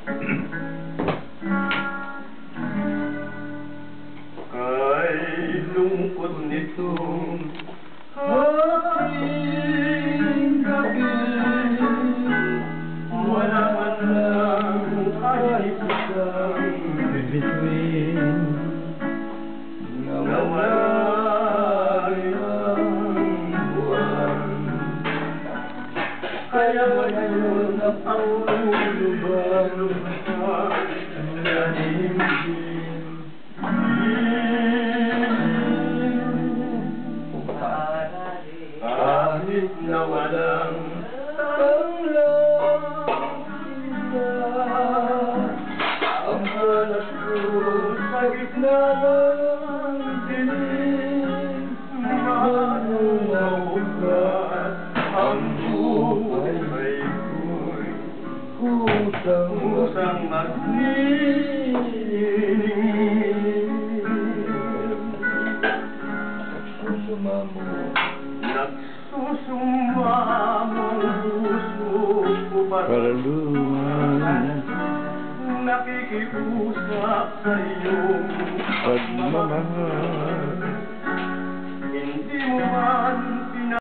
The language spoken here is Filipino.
Kay lungkot nitong ating gabi, wala man lang kahit isang Between nawalay ang buwan. Kaya ngayon ang lubang-lubang nanimdim. Kahit na walang ang hanap ko sa gitna ng dilim, manungaw ang buhay ko'y kusang magnining. Nagsusumamong puso ko para lumayan, nakikiusap sa iyong pagmamahal.